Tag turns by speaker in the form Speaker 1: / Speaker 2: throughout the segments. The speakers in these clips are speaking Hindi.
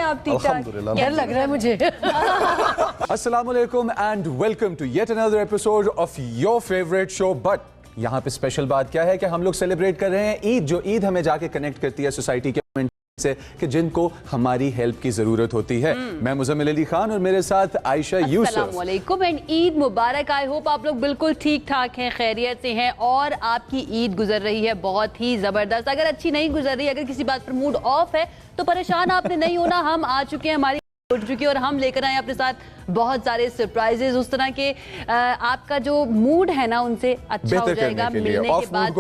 Speaker 1: आप? ठीक ठाक?
Speaker 2: डर लग रहा है मुझे।
Speaker 3: अस्सलाम वालेकुम and welcome to yet another episode of your favourite show. But यहाँ पे स्पेशल बात क्या है कि हम लोग सेलिब्रेट कर रहे हैं ईद, जो ईद हमें जाके कनेक्ट करती है सोसाइटी के से कि जिनको हमारी हेल्प की जरूरत होती है। मैं मुजम्मिल अली खान और मेरे साथ आयशा यूसुफ।
Speaker 1: अस्सलाम वालेकुम and Eid Mubarak. I hope आप लोग बिल्कुल ठीक ठाक हैं, खैरियत से हैं और आपकी ईद गुजर रही है बहुत ही जबरदस्त। अगर अच्छी नहीं गुजर रही, अगर किसी बात पर मूड ऑफ है तो परेशान आपने नहीं होना। हम आ चुके हैं, हमारी उठ चुकी है और हम लेकर आए अपने साथ बहुत सारे सरप्राइजेज, उस तरह के आपका जो मूड है ना उनसे अच्छा हो जाएगा मिलने के बाद।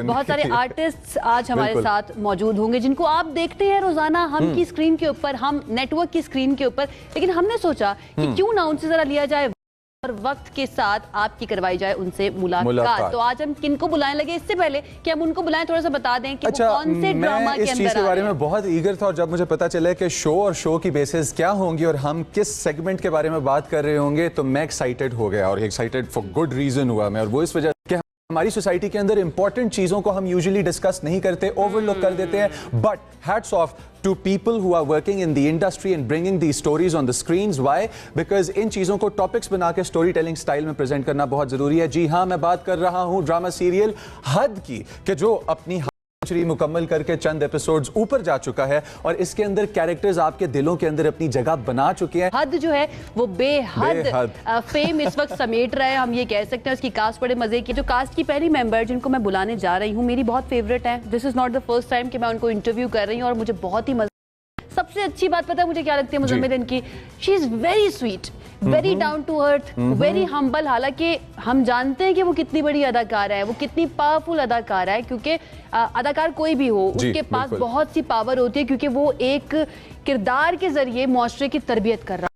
Speaker 1: बहुत सारे आर्टिस्ट आज हमारे साथ मौजूद होंगे जिनको आप देखते हैं रोजाना हम की स्क्रीन के ऊपर, हम नेटवर्क की स्क्रीन के ऊपर, लेकिन हमने सोचा कि क्यों ना उनसे जरा लिया जाए और वक्त के साथ आपकी करवाई जाए उनसे मुलाकात। तो आज हम किनको बुलाने लगे, इससे पहले कि हम उनको बुलाएं थोड़ा सा बता दें कि
Speaker 3: अच्छा,
Speaker 1: वो कौन से ड्रामा के अंदर
Speaker 3: के बारे में बहुत ईगर था और जब मुझे पता चला कि शो और शो की बेसिस क्या होंगी और हम किस सेगमेंट के बारे में बात कर रहे होंगे तो मैं एक्साइटेड हो गया और एक्साइटेड फॉर गुड रीजन हुआ मैं। और वो इस वजह से हमारी सोसाइटी के अंदर इंपॉर्टेंट चीजों को हम यूजुअली डिस्कस नहीं करते, ओवरलुक कर देते हैं। But hats off to people who are working in the industry and bringing these stories on the screens. Why? Because इन चीजों को टॉपिक्स बना के स्टोरी टेलिंग स्टाइल में प्रेजेंट करना बहुत जरूरी है। जी हाँ, मैं बात कर रहा हूँ ड्रामा सीरियल हद की, कि जो अपनी मुकम्मल करके चंद एपिसोड्स ऊपर जा चुका है और इसके अंदर कैरेक्टर्स आपके दिलों के अंदर अपनी जगह बना चुके हैं।
Speaker 1: हद जो है वो बेहद फेम इस वक्त समेट रहा है, हम ये कह सकते हैं। उसकी कास्ट बड़े मजे की। जो कास्ट की पहली मेंबर जिनको मैं बुलाने जा रही हूँ, मेरी बहुत फेवरेट है। This is not the first time कि मैं उनको इंटरव्यू कर रही हूँ और मुझे बहुत ही मजा। सबसे अच्छी बात पता है मुझे क्या लगती है मुजम्मिल इनकी? She is very sweet, very down to earth, very humble. हालांकि हम जानते हैं कि वो कितनी बड़ी अदाकार है, वो कितनी पावरफुल अदाकार है, क्योंकि अदाकार कोई भी हो उसके पास बहुत सी पावर होती है, क्योंकि वो एक किरदार के जरिए मुआशरे की तरबियत कर रहा है।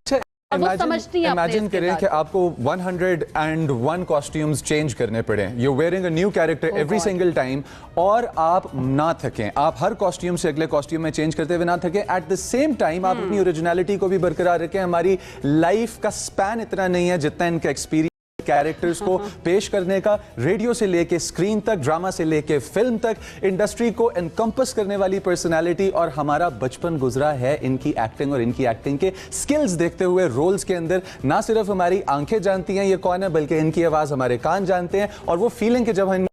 Speaker 3: इमेजिन करें कि आपको 101 कॉस्ट्यूम्स चेंज करने पड़े, you wearing a new character every single time, और आप ना थकें, आप हर कॉस्ट्यूम से अगले कॉस्ट्यूम में चेंज करते हुए ना थकें। एट द सेम टाइम आप अपनी ओरिजिनलिटी को भी बरकरार रखें। हमारी लाइफ का स्पैन इतना नहीं है जितना इनका एक्सपीरियंस कैरेक्टर्स को पेश करने का, रेडियो से लेके स्क्रीन तक, ड्रामा से लेके फिल्म तक, इंडस्ट्री को एनकम्पस करने वाली पर्सनालिटी। और हमारा बचपन गुजरा है इनकी एक्टिंग और इनकी एक्टिंग के स्किल्स देखते हुए। रोल्स के अंदर ना सिर्फ हमारी आंखें जानती हैं ये कौन है, बल्कि इनकी आवाज हमारे कान जानते हैं। और वो फीलिंग के जब हम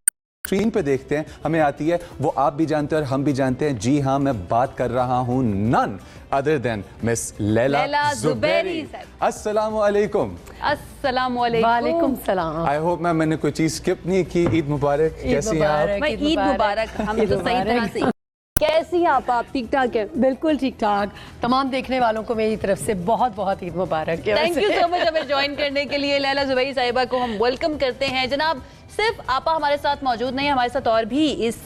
Speaker 3: स्क्रीन पे देखते हैं हमें आती है, वो आप भी जानते हैं और हम भी जानते हैं। जी हाँ, मैं बात कर रहा हूँ none other than Miss Laila Zubairi. अस्सलाम वालेकुम।
Speaker 1: अस्सलाम वालेकुम सलाम।
Speaker 3: आई होप मैंने कोई चीज स्किप नहीं की। ईद मुबारक। कैसी हैं आप?
Speaker 1: ईद मुबारक। हम तो सही तरह से। कैसी हैं आप? ठीक ठाक है?
Speaker 2: बिल्कुल ठीक ठाक। तमाम देखने वालों को मेरी तरफ से बहुत बहुत ईद मुबारक।
Speaker 1: थैंक यू सो मच हमें ज्वाइन करने के लिए। लैला ज़ुबैरी साहिबा को हम वेलकम करते हैं। जनाब, सिर्फ आपा हमारे साथ मौजूद नहीं है, हमारे साथ और भी इस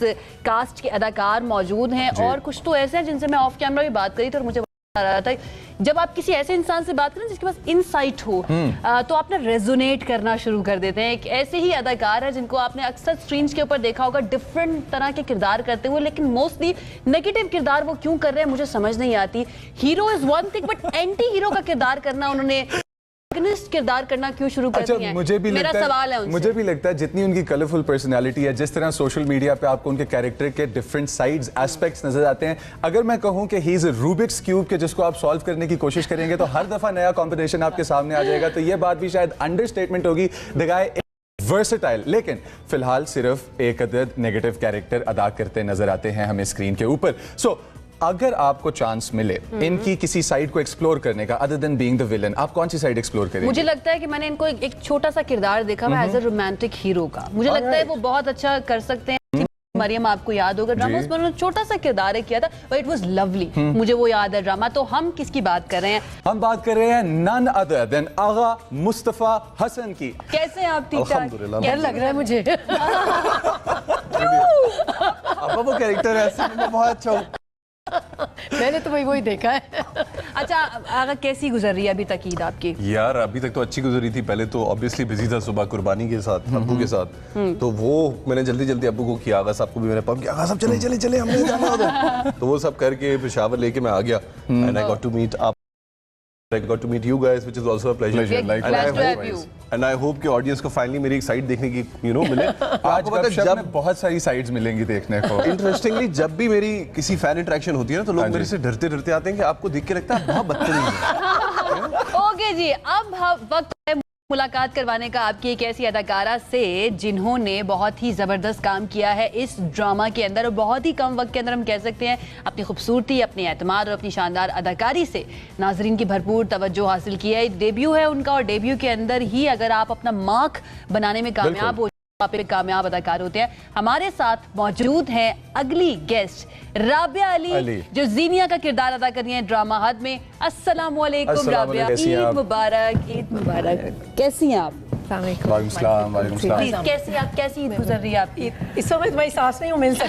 Speaker 1: कास्ट के अदाकार मौजूद हैं और कुछ तो ऐसे हैं जिनसे मैं ऑफ कैमरा भी बात करी थी और मुझे आ रहा था जब आप किसी ऐसे इंसान से बात करें जिसके पास इनसाइट हो तो आप ना रेजोनेट करना शुरू कर देते हैं। एक ऐसे ही अदाकार है जिनको आपने अक्सर स्क्रीन्स के ऊपर देखा होगा डिफरेंट तरह के किरदार करते हुए, लेकिन मोस्टली नेगेटिव किरदार वो क्यों कर रहे हैं मुझे समझ नहीं आती। Hero is one thing, but anti hero का किरदार करना, उन्होंने किरदार करना क्यों शुरू कर दिया है?
Speaker 3: मुझे भी
Speaker 1: मेरा सवाल है उनसे।
Speaker 3: मुझे भी लगता है जितनी उनकी कलरफुल पर्सनालिटी है, जिस तरह सोशल मीडिया पे आपको उनके कैरेक्टर के डिफरेंट साइड्स, एस्पेक्ट्स नजर आते हैं। अगर मैं कहूं कि he is a Rubik's cube के जिसको आप सॉल्व करने की कोशिश करेंगे तो हर दफा नया कॉम्बिनेशन आपके सामने आ जाएगा, तो ये बात भी शायद अंडरस्टेटमेंट होगी। द गाय वर्सेटाइल, लेकिन फिलहाल सिर्फ एक अदद नेगेटिव कैरेक्टर अदा करते नजर आते हैं हमें स्क्रीन के ऊपर। सो अगर आपको चांस मिले इनकी किसी साइड को एक्सप्लोर करने का, other than being the villain, आप कौन सी साइड एक्सप्लोर करेंगे?
Speaker 1: मुझे लगता है कि मैंने इनको एक छोटा सा किरदार देखा है एज अ रोमांटिक हीरो का। मुझे लगता है वो बहुत अच्छा कर सकते हैं। मरियम, आपको याद होगा ड्रामा, उसमें उन्होंने छोटा सा किरदार किया था, बट इट वाज लवली। मुझे वो याद है ड्रामा। तो हम किसकी बात कर रहे हैं?
Speaker 3: हम बात कर रहे हैं नन अदर देन आगा मुस्तफा हसन की।
Speaker 1: कैसे हैं आप? ठीक ठाक?
Speaker 2: डर लग रहा है मुझे।
Speaker 4: अब वो कैरेक्टर ऐसे बहुत अच्छा।
Speaker 2: मैंने तो वही देखा है।
Speaker 1: अच्छा, आगा कैसी गुजर रही है अभी तक ईद आपकी?
Speaker 4: यार अभी तक तो अच्छी गुजरी थी। पहले तो ऑब्वियसली बिजी था सुबह कुर्बानी के साथ, अब्बू के साथ, तो वो मैंने जल्दी जल्दी अब्बू को किया, आगा साहब को भी मैंने पंप किया, आगा साहब चले चले चले हमने जाना होता। तो वो सब करके फिर शावर लेके मैं आ गया and I got to meet आप, I got to meet you guys, which is also a pleasure.
Speaker 1: Glad to have you.
Speaker 4: And I hope कि ऑडियंस को फाइनली मेरी एक साइड देखने की मिले।
Speaker 3: आज
Speaker 4: आपको पता है
Speaker 3: गपशप
Speaker 4: जब
Speaker 3: में बहुत सारी साइड्स मिलेंगी देखने को।
Speaker 4: इंटरेस्टिंगली जब भी मेरी किसी फैन इंटरेक्शन होती है ना तो लोग मेरे से डरते डरते आते हैं कि आपको देख के लगता है बहुत बदतमीज है।
Speaker 1: ओके जी, अब वक्त है मुलाकात करवाने का आपकी एक ऐसी अदाकारा से जिन्होंने बहुत ही ज़बरदस्त काम किया है इस ड्रामा के अंदर, और बहुत ही कम वक्त के अंदर हम कह सकते हैं अपनी खूबसूरती, अपनी एतमाद और अपनी शानदार अदाकारी से नाजरीन की भरपूर तवज्जो हासिल की है। डेब्यू है उनका, और डेब्यू के अंदर ही अगर आप अपना मार्क बनाने में कामयाब हो, आप एक कामयाब अदाकार होते हैं। हमारे साथ मौजूद हैं अगली गेस्ट राबिया अली, जो जीनिया का किरदार अदा कर रही हैं ड्रामा हद में। अस्सलाम वालेकुम राबिया, ईद मुबारक। ईद मुबारक। कैसी हैं आप?
Speaker 3: वालेकुम सलाम। वालेकुम सलाम।
Speaker 1: प्लीज, कैसी आप, कैसी ईद गुजर रही है आपकी?
Speaker 2: इस समय तुम्हारी सास नहीं हूँ, मिल सकती।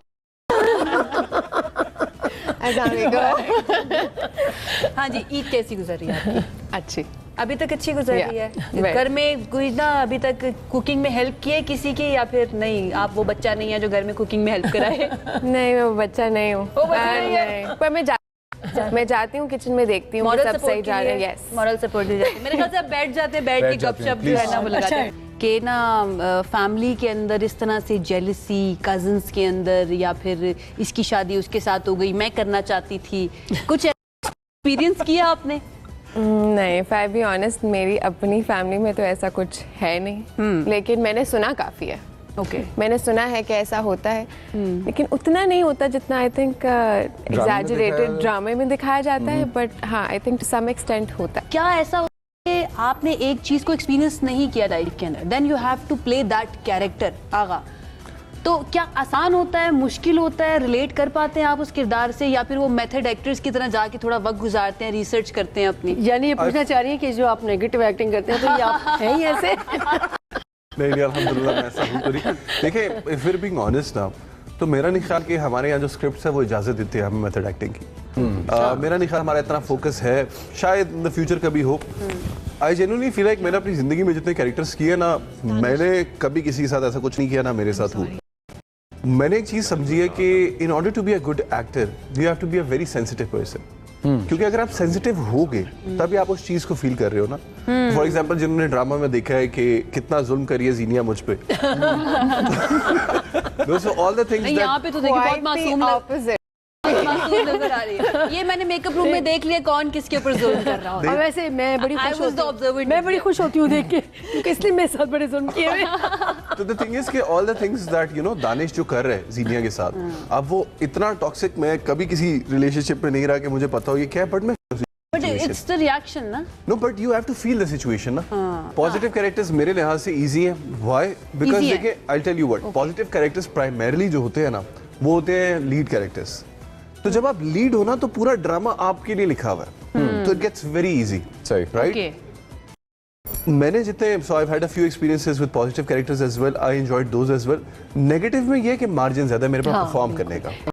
Speaker 1: हाँ जी, ईद कैसी गुजर रही है आपकी?
Speaker 5: अच्छी,
Speaker 1: अभी तक अच्छी गुजर रही है?
Speaker 5: very.
Speaker 1: घर में कोई ना अभी तक कुकिंग में हेल्प की है किसी की, या फिर नहीं, आप वो बच्चा नहीं है जो घर में कुकिंग में हेल्प कराए?
Speaker 5: नहीं मैं वो बच्चा नहीं हूँ।
Speaker 1: वो बच्चा नहीं है।
Speaker 5: पर मैं जाती हूँ किचन में, देखती हूँ सब सही जा रहा है। यस,
Speaker 1: मॉरल सपोर्ट दी जाती है। मेरे ख्याल से आप बैठ जाते हैं, बैठ के गपशप जो है ना वो लगाते हैं कि ना फैमिली के अंदर इस तरह से जेलसी, कजन्स के अंदर, या फिर इसकी शादी उसके साथ हो गई, मैं करना चाहती थी, कुछ एक्सपीरियंस किया आपने?
Speaker 5: नहीं, इफ आई बी ऑनेस्ट, मेरी अपनी फैमिली में तो ऐसा कुछ है नहीं, लेकिन मैंने सुना काफी है। मैंने सुना है कि ऐसा होता है, लेकिन उतना नहीं होता जितना आई थिंक एग्जैजरेटेड ड्रामे में दिखाया जाता है। बट हाँ, I think to some extent होता है।
Speaker 1: क्या ऐसा होता है कि आपने एक चीज को एक्सपीरियंस नहीं किया लाइफ के अंदर, then you have to play that character आगा, तो क्या आसान होता है, मुश्किल होता है, रिलेट कर पाते हैं आप उस किरदार से, या फिर वो मेथड एक्टर्स की तरह जाके थोड़ा वक्त गुजारते हैं, रिसर्च करते हैं अपनी?
Speaker 2: यानी ये पूछना चाह रही है कि जो आप नेगेटिव एक्टिंग करते हैं तो ये आप हैं ही ऐसे?
Speaker 4: नहीं अल्हम्दुलिल्लाह मैं ऐसा हूँ तो नहीं। देखिए, if we are being honest ना, तो मेरा नहीं ख्याल कि हमारे यहाँ जो स्क्रिप्ट्स है वो इजाज़त देते हैं हमें मेथड एक्टिंग की। मेरा नहीं ख्याल हमारा इतना फोकस है, शायद इन द फ्यूचर कभी हो। आई जेन्युइनली फील लाइक मैंने अपनी ज़िंदगी में जितने कैरेक्टर्स किए ना, मैंने कभी किसी के साथ ऐसा कुछ नहीं किया ना मेरे साथ हुआ। मैंने एक चीज़ समझी है कि in order to be a good actor you have to be a very sensitive person, क्योंकि अगर आप सेंसिटिव होगे तभी आप उस चीज को फील कर रहे हो ना। फॉर एग्जांपल, जिन्होंने ड्रामा में देखा है कि कितना जुल्म करी है जीनिया मुझ पे, ऑल द थिंग्स
Speaker 1: यहाँ पे तो देखिए बहुत मासूम नजर आ रही है। ये मैंने मेकअप रूम में देख लिया कौन किसके ऊपर जुल्म कर रहा है।
Speaker 2: और वैसे मैं बड़ी खुश होती हूँ देख के, क्योंकि इसलिए मेरे साथ बड़े जुल्म किए हुए।
Speaker 4: तो द थिंग इज कि all the things that Danish जो कर रहे हैं जीनिया के साथ, अब वो इतना टॉक्सिक, मैं कभी किसी रिलेशनशिप में नहीं रहा कि मुझे पता हो ये क्या है, बट मैं
Speaker 1: इट्स द रिएक्शन ना।
Speaker 4: No, but you have to feel the situation ना। पॉजिटिव कैरेक्टर्स मेरे लिहाज से इजी है। व्हाई? बिकॉज देखिए, I tell you what, positive characters primarily जो होते हैं ना, वो होते हैं लीड कैरेक्टर्स। तो जब आप लीड हो ना तो पूरा ड्रामा आपके लिए लिखा हुआ है, तो it gets very easy, right? मैंने जितने, so I have had a few experiences with positive characters as well, I enjoyed those as well. Negative में ये है कि मार्जिन ज्यादा है मेरे पास परफॉर्म करने का।